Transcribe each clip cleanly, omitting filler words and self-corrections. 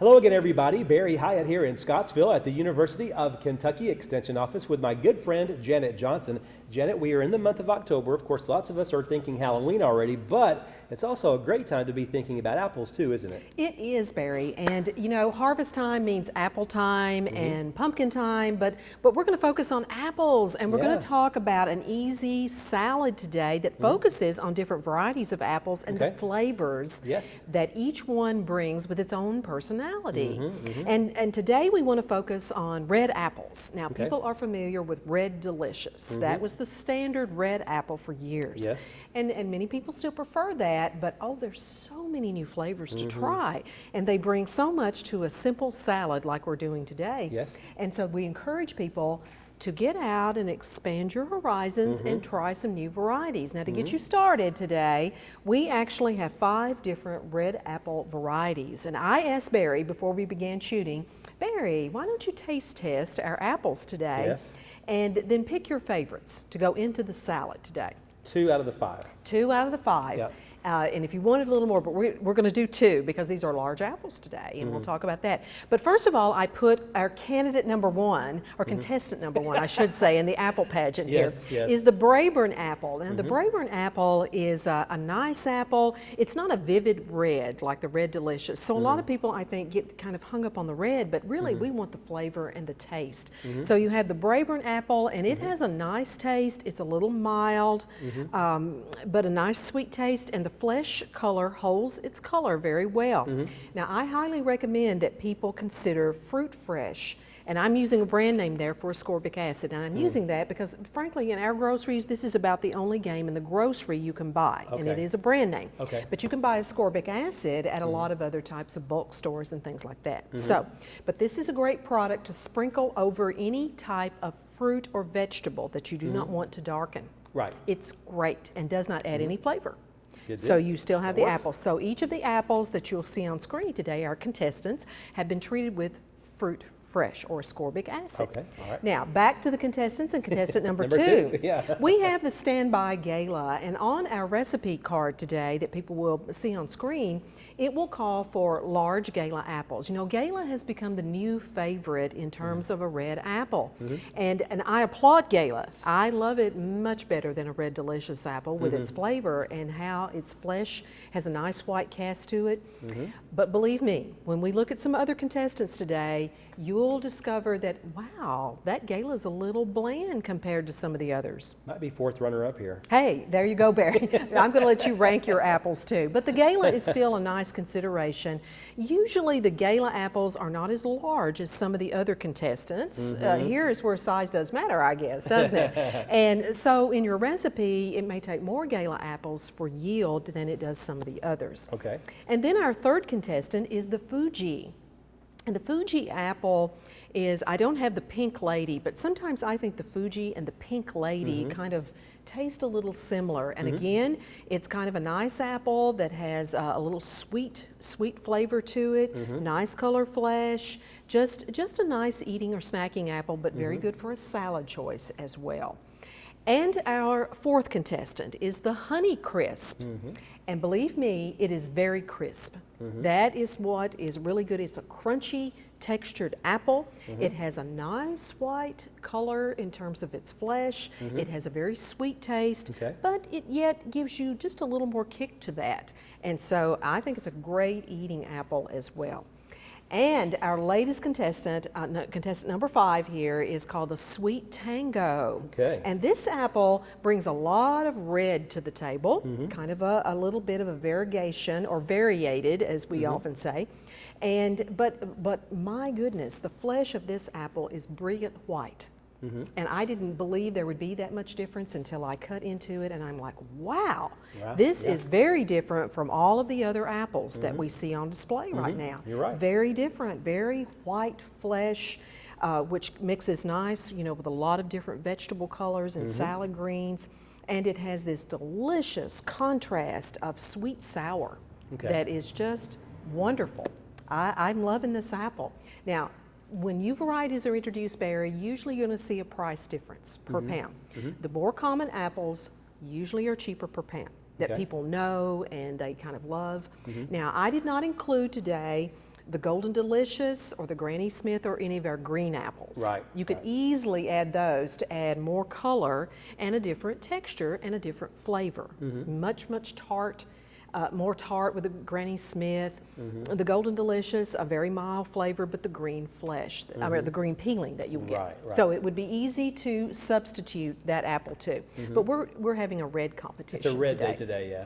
Hello again, everybody. Barry Hyatt here in Scottsville at the University of Kentucky Extension Office with my good friend Janet Johnson. Janet, we are in the month of October. Of course, lots of us are thinking Halloween already, but it's also a great time to be thinking about apples too, isn't it? It is, Barry. And you know, harvest time means apple time and pumpkin time, but we're going to focus on apples, and we're going to talk about an easy salad today that focuses on different varieties of apples and the flavors that each one brings with its own personality. And today we want to focus on red apples. Now, people are familiar with Red Delicious. That was the standard red apple for years. And many people still prefer that, but oh, there's so many new flavors to try. And they bring so much to a simple salad like we're doing today. And so we encourage people to get out and expand your horizons and try some new varieties. Now, to get you started today, we actually have 5 different red apple varieties. And I asked Barry before we began shooting, Barry, why don't you taste test our apples today and then pick your favorites to go into the salad today? 2 out of the 5. 2 out of the 5. And if you wanted a little more, but we're going to do 2 because these are large apples today, and we'll talk about that. But first of all, I put our candidate number 1, or contestant number 1, I should say, in the apple pageant here, is the Braeburn apple. Now, the Braeburn apple is a nice apple. It's not a vivid red like the Red Delicious. So a lot of people, I think, get kind of hung up on the red, but really we want the flavor and the taste. So you have the Braeburn apple, and it has a nice taste. It's a little mild, but a nice sweet taste, and the flesh color holds its color very well. Now, I highly recommend that people consider Fruit Fresh, and I'm using a brand name there for ascorbic acid, and I'm using that because, frankly, in our groceries, this is about the only game in the grocery you can buy, and it is a brand name. But you can buy ascorbic acid at a lot of other types of bulk stores and things like that. So, but this is a great product to sprinkle over any type of fruit or vegetable that you do not want to darken. It's great and does not add any flavor. So you still have the apples. So each of the apples that you'll see on screen today, our contestants, have been treated with Fruit Fresh or ascorbic acid. Now, back to the contestants and contestant number 2. We have the Standby Gala, and on our recipe card today that people will see on screen, it will call for large Gala apples. You know, Gala has become the new favorite in terms of a red apple. And I applaud Gala. I love it much better than a Red Delicious apple with its flavor and how its flesh has a nice white cast to it. But believe me, when we look at some other contestants today, you'll discover that, wow, that Gala is a little bland compared to some of the others. Might be 4th runner-up here. Hey, there you go, Barry. I'm going to let you rank your apples too. But the Gala is still a nice consideration. Usually the Gala apples are not as large as some of the other contestants. Here is where size does matter, I guess, doesn't it? And so in your recipe, it may take more Gala apples for yield than it does some of the others. And then our 3rd contestant is the Fuji. And the Fuji apple is, I don't have the Pink Lady, but sometimes I think the Fuji and the Pink Lady kind of taste a little similar. And again, it's kind of a nice apple that has a little sweet flavor to it, nice color flesh, just a nice eating or snacking apple, but very good for a salad choice as well. And our 4th contestant is the Honey Crisp. And believe me, it is very crisp. That is what is really good. It's a crunchy, textured apple. It has a nice white color in terms of its flesh. It has a very sweet taste, but it yet gives you just a little more kick to that. And so I think it's a great eating apple as well. And our latest contestant, contestant number 5 here, is called the Sweet Tango. And this apple brings a lot of red to the table, kind of a little bit of a variegation, or variated, as we often say. And but my goodness, the flesh of this apple is brilliant white. And I didn't believe there would be that much difference until I cut into it, and I'm like, wow, this is very different from all of the other apples that we see on display right now. Very different, very white flesh, which mixes nice, you know, with a lot of different vegetable colors and salad greens. And it has this delicious contrast of sweet sour that is just wonderful. I'm loving this apple. Now, when new varieties are introduced, Barry, usually you're going to see a price difference per pound. The more common apples usually are cheaper per pound that people know and they kind of love. Now, I did not include today the Golden Delicious or the Granny Smith or any of our green apples. Right. You could easily add those to add more color and a different texture and a different flavor. Much, much tart. More tart with the Granny Smith. The Golden Delicious, a very mild flavor, but the green flesh, I mean, the green peeling that you'll get. Right. So it would be easy to substitute that apple too. But we're having a red competition It's a red today. day today, yeah.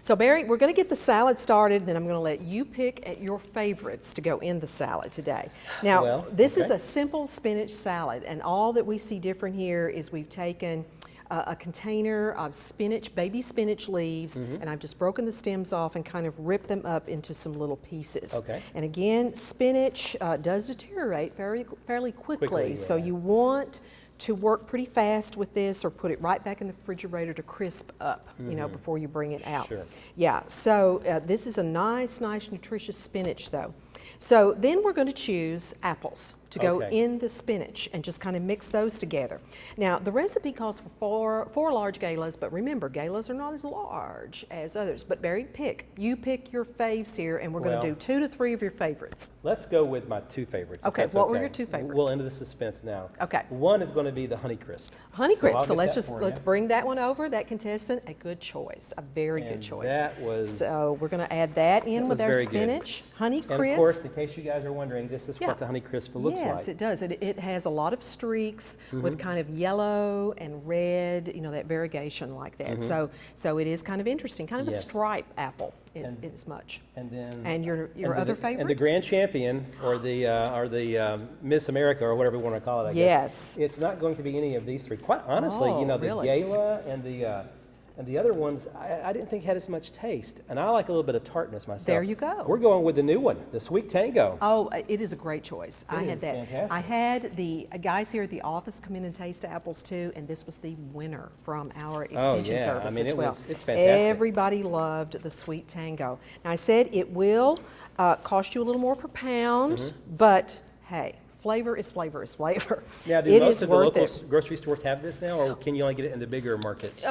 So Barry, we're going to get the salad started, then I'm going to let you pick at your favorites to go in the salad today. Now, this is a simple spinach salad, and all that we see different here is we've taken a container of spinach, baby spinach leaves, and I've just broken the stems off and kind of ripped them up into some little pieces. Okay. And again, spinach does deteriorate fairly quickly, so you want to work pretty fast with this or put it right back in the refrigerator to crisp up, you know, before you bring it out. Sure. Yeah, so this is a nice, nutritious spinach though. So then we're going to choose apples to go in the spinach and just kind of mix those together. Now, the recipe calls for four large galas, but remember, galas are not as large as others. But Barry, you pick your faves here, and we're going to do 2 to 3 of your favorites. Let's go with my 2 favorites. Okay, what were your 2 favorites? We'll end the suspense now. Okay. One is going to be the Honey Crisp. Honey Crisp, so let's let's bring that one over, that contestant, a good choice, a very good choice. That was... So we're going to add that in with our spinach. Honey Crisp. And of course, in case you guys are wondering, this is what the Honey Crisp looks like. Yes, it does. It has a lot of streaks with kind of yellow and red, you know, that variegation like that. So it is kind of interesting, kind of a stripe apple is much. And then your other favorite? And the grand champion, or the Miss America, or whatever we want to call it, I guess. It's not going to be any of these 3. Quite honestly, you know, the gala and the other ones, I didn't think had as much taste. And I like a little bit of tartness myself. There you go. We're going with the new one, the Sweet Tango. Oh, it is a great choice. I had that. Fantastic. I had the guys here at the office come in and taste apples too, and this was the winner from our extension service as well. It's fantastic. Everybody loved the Sweet Tango. Now I said it will cost you a little more per pound, but hey, flavor is flavor is flavor. Now, do most of the local grocery stores have this now, or can you only get it in the bigger markets?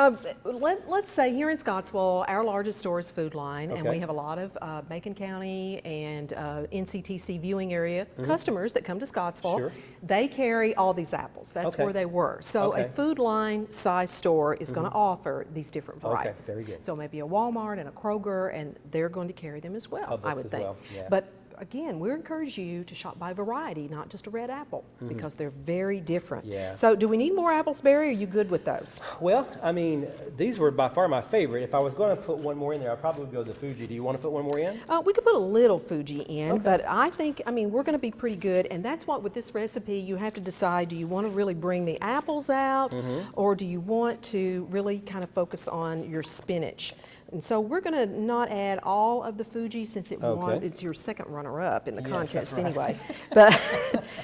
Let's say here in Scottsville, our largest store is Food Line, and we have a lot of Macon County and NCTC viewing area customers that come to Scottsville. Sure. They carry all these apples. That's where they were. So a Food Line size store is going to offer these different varieties. Very good. So maybe a Walmart and a Kroger, and they're going to carry them as well, I would think. But again, we encourage you to shop by variety, not just a red apple, because they're very different. So do we need more apples, Barry? Are you good with those? Well, I mean, these were by far my favorite. If I was going to put one more in there, I'd probably go the Fuji. Do you want to put one more in? We could put a little Fuji in, but I think, I mean, we're going to be pretty good. And that's what, with this recipe, you have to decide, do you want to really bring the apples out, or do you want to really kind of focus on your spinach? And so we're going to not add all of the Fuji, since it's your second runner-up in the contest anyway. But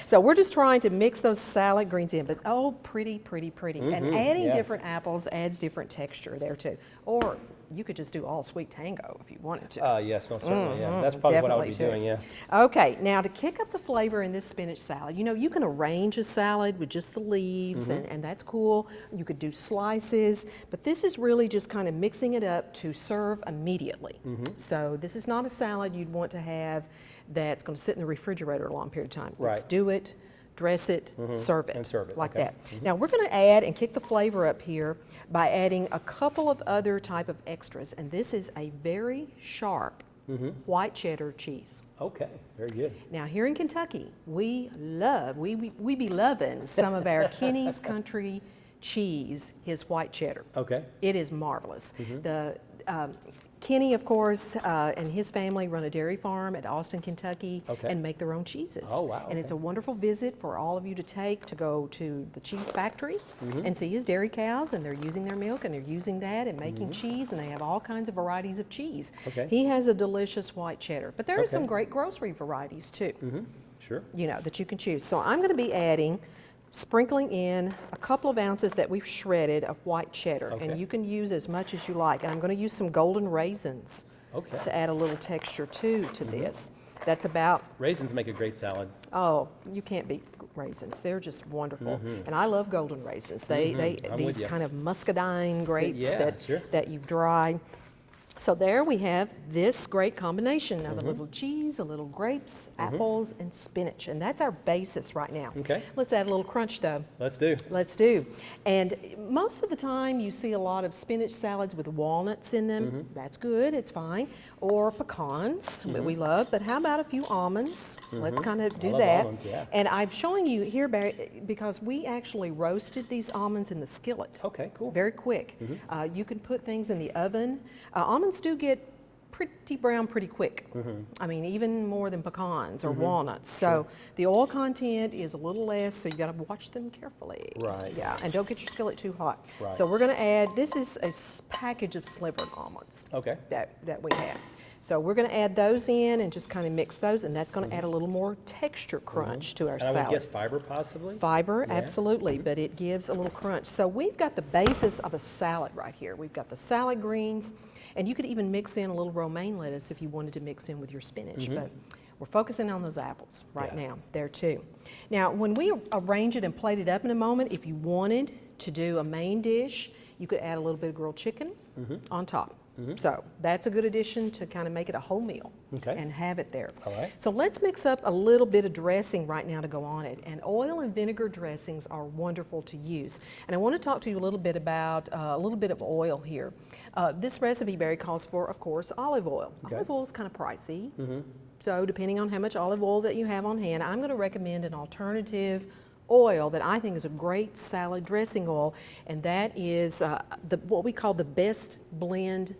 so we're just trying to mix those salad greens in. But pretty. And adding different apples adds different texture there too. Or you could just do all Sweet Tango if you wanted to. Yes, most certainly. That's probably what I would be doing. Okay, now to kick up the flavor in this spinach salad, you know, you can arrange a salad with just the leaves, and that's cool. You could do slices, but this is really just kind of mixing it up to serve immediately. So this is not a salad you'd want to have that's going to sit in the refrigerator a long period of time. Let's do it, dress it, serve it, like that. Now we're going to add and kick the flavor up here by adding a couple of other type of extras, and this is a very sharp white cheddar cheese. Okay, very good. Now here in Kentucky, we be loving some of our Kenny's Country cheese, his white cheddar. Okay. It is marvelous. The Kenny, of course, and his family run a dairy farm at Austin, Kentucky, and make their own cheeses. Oh, wow. And it's a wonderful visit for all of you to go to the cheese factory and see his dairy cows, and they're using their milk, and they're using that and making cheese, and they have all kinds of varieties of cheese. He has a delicious white cheddar, but there are some great grocery varieties too. Sure. You know, that you can choose. So I'm going to be sprinkling in a couple of ounces that we've shredded of white cheddar, and you can use as much as you like. And I'm going to use some golden raisins to add a little texture too to this. That's about... Raisins make a great salad. Oh, you can't beat raisins. They're just wonderful. And I love golden raisins. These kind of muscadine grapes that you've dried. So there we have this great combination of a little cheese, a little grapes, apples, and spinach. And that's our basis right now. Okay. Let's add a little crunch though. Let's do. Let's do. And most of the time you see a lot of spinach salads with walnuts in them. That's good, it's fine. Or pecans, that we love. But how about a few almonds? Let's kind of do that. Almonds, yeah. And I'm showing you here, Barry, because we actually roasted these almonds in the skillet. Okay, cool. Very quick. You can put things in the oven. Almonds do get pretty brown pretty quick. I mean, even more than pecans or walnuts. So the oil content is a little less, so you got to watch them carefully. Right. Yeah, and don't get your skillet too hot. Right. So we're going to add, this is a package of slivered almonds Okay. that we have. So we're going to add those in and just kind of mix those, and that's going to add a little more texture crunch to our And I salad. would guess fiber possibly? Fiber, Yeah. absolutely, but it gives a little crunch. So we've got the basis of a salad right here. We've got the salad greens, and you could even mix in a little romaine lettuce if you wanted to mix in with your spinach. But we're focusing on those apples right now, there too. Now, when we arrange it and plate it up in a moment, if you wanted to do a main dish, you could add a little bit of grilled chicken on top. So that's a good addition to kind of make it a whole meal and have it there. All right. So let's mix up a little bit of dressing right now to go on it. And oil and vinegar dressings are wonderful to use. And I want to talk to you a little bit about a little bit of oil here. This recipe, Barry, calls for, of course, olive oil. Okay. Olive oil is kind of pricey. So depending on how much olive oil that you have on hand, I'm going to recommend an alternative oil that I think is a great salad dressing oil, and that is what we call the best blend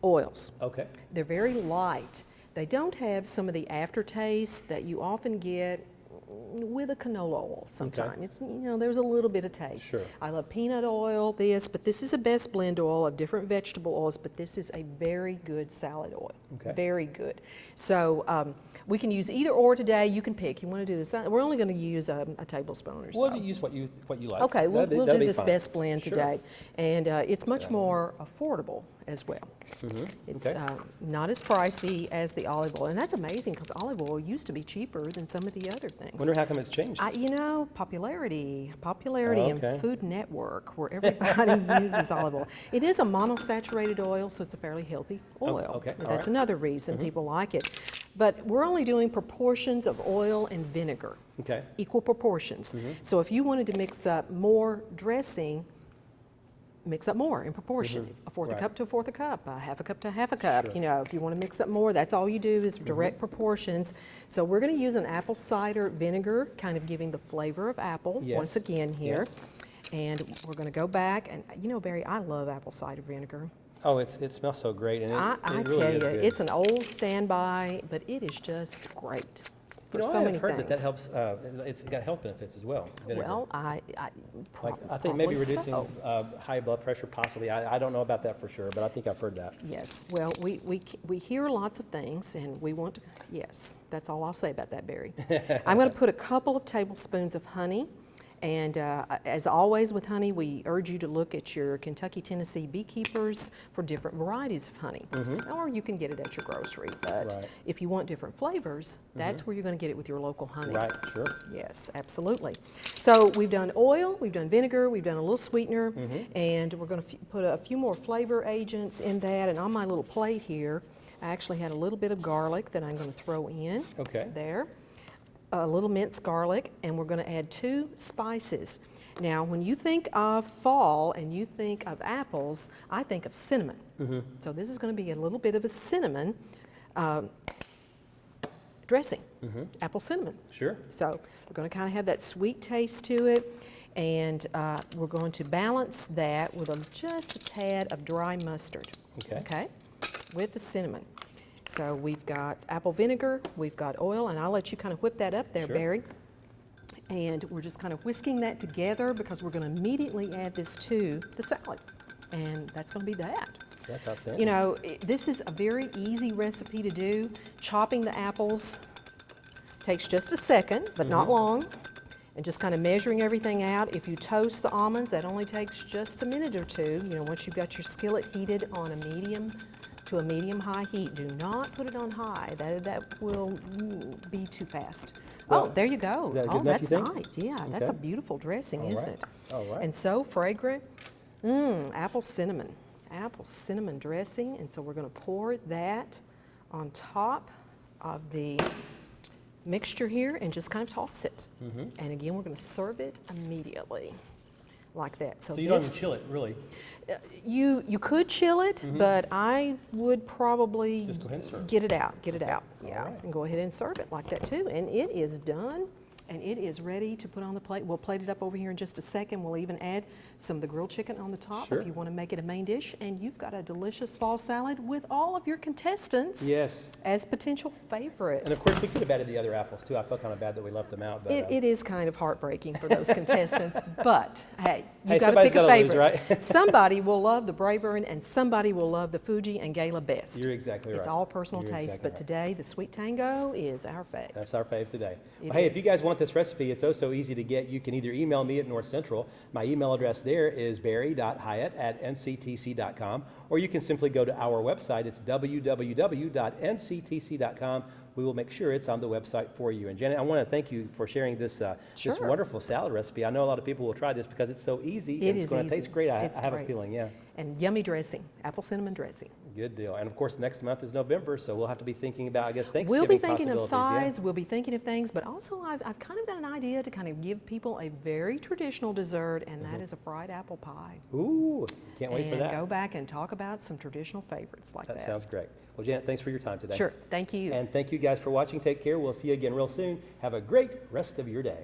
oils. Okay. They're very light. They don't have some of the aftertaste that you often get with a canola oil sometimes. It's, you know, there's a little bit of taste. Sure. I love peanut oil, but this is a best blend oil of different vegetable oils, but this is a very good salad oil. Okay. Very good. So we can use either or today. You can pick. You want to do this. We're only going to use a tablespoon or so. Well, use what you like. Okay, we'll do That'd be this fine. best blend Sure. today. And it's much more affordable as well. It's Okay. not as pricey as the olive oil. And that's amazing because olive oil used to be cheaper than some of the other things. Wonder how come it's changed. You know, popularity Okay. and Food Network, where everybody uses olive oil. It is a monosaturated oil, so it's a fairly healthy oil. okay, all That's right. another reason people like it. But we're only doing proportions of oil and vinegar. Okay. Equal proportions. So if you wanted to mix up more dressing, mix up more in proportion. A fourth a Right. cup to a fourth a cup, a half a cup to a half a cup. You know, if you want to mix up more, that's all you do is direct proportions. So we're going to use an apple cider vinegar, kind of giving the flavor of apple Yes. once again here. Yes. And we're going to go back, and you know, Barry, I love apple cider vinegar. Oh, it smells so great, and I it really tell is you, good. it's an old standby, but it is just great for You know, so many I've heard things. that helps. It's got health benefits as well. Vinegar. Well, I think maybe probably reducing so. high blood pressure, possibly. I don't know about that for sure, but I think I've heard that. Yes, well, we hear lots of things, and we want to, yes, that's all I'll say about that, Barry. I'm going to put a couple of tablespoons of honey, and as always with honey, we urge you to look at your Kentucky, Tennessee beekeepers for different varieties of honey, or you can get it at your grocery, but Right. if you want different flavors, that's where you're going to get it with your local honey. Right, sure. Yes, absolutely. So we've done oil, we've done vinegar, we've done a little sweetener, and we're going to put a few more flavor agents in that. And on my little plate here, I actually had a little bit of garlic that I'm going to throw in Okay. there. A little minced garlic, and we're going to add 2 spices. Now, when you think of fall and you think of apples, I think of cinnamon. So this is going to be a little bit of a cinnamon dressing, apple cinnamon. Sure. So we're going to kind of have that sweet taste to it, and we're going to balance that with just a tad of dry mustard. Okay. With the cinnamon. So we've got apple vinegar, we've got oil, and I'll let you kind of whip that up there, Sure. Barry. And we're just kind of whisking that together because we're going to immediately add this to the salad. And that's going to be that. That's outstanding. You know, this is a very easy recipe to do. Chopping the apples takes just a second, but not long. And just kind of measuring everything out. If you toast the almonds, that only takes just a minute or two. You know, once you've got your skillet heated on a medium to a medium-high heat. Do not put it on high. That will be too fast. Well, there you go. is that good Oh, enough, that's you think? nice. Yeah, that's a Okay. beautiful dressing, All isn't right. it? All right. And so fragrant. Apple cinnamon. apple cinnamon dressing, and so we're going to pour that on top of the mixture here and just kind of toss it. And again, we're going to serve it immediately like that. So you don't even chill it, really? You could chill it, but I would probably Just go ahead and serve. get it out. Yeah, right. and go ahead and serve it like that too. And it is done, and it is ready to put on the plate. We'll plate it up over here in just a second. We'll even add some of the grilled chicken on the top Sure. if you want to make it a main dish. And you've got a delicious fall salad with all of your contestants Yes. as potential favorites. And of course, we could have added the other apples too. I felt kind of bad that we left them out. But, It is kind of heartbreaking for those contestants, but hey, Hey, you got to somebody's pick a gotta lose, favorite. right? Somebody will love the Braeburn, and somebody will love the Fuji and Gala best. You're exactly right. It's all personal You're taste, exactly but right. today the Sweet Tango is our fave. That's our fave today. It Well, hey, is. if you guys want this recipe, it's so easy to get. You can either email me at North Central. My email address there is barry.hyatt@nctc.com, or you can simply go to our website. It's www.nctc.com. We will make sure it's on the website for you. And Janet, I want to thank you for sharing this this Sure. wonderful salad recipe. I know a lot of people will try this because it's so easy. It and is it's going to easy. taste great. I It's have a great. feeling, yeah. And yummy dressing, apple cinnamon dressing. Good deal. And of course, next month is November, so we'll have to be thinking about, I guess, Thanksgiving We'll be thinking of possibilities, yeah. sides, we'll be thinking of things, but also I've kind of got an idea to kind of give people a very traditional dessert, and that is a fried apple pie. Ooh, can't wait for And that. go back and talk about some traditional favorites like that. That sounds great. Well, Janet, thanks for your time today. Sure, thank you. And thank you guys for watching. Take care. We'll see you again real soon. Have a great rest of your day.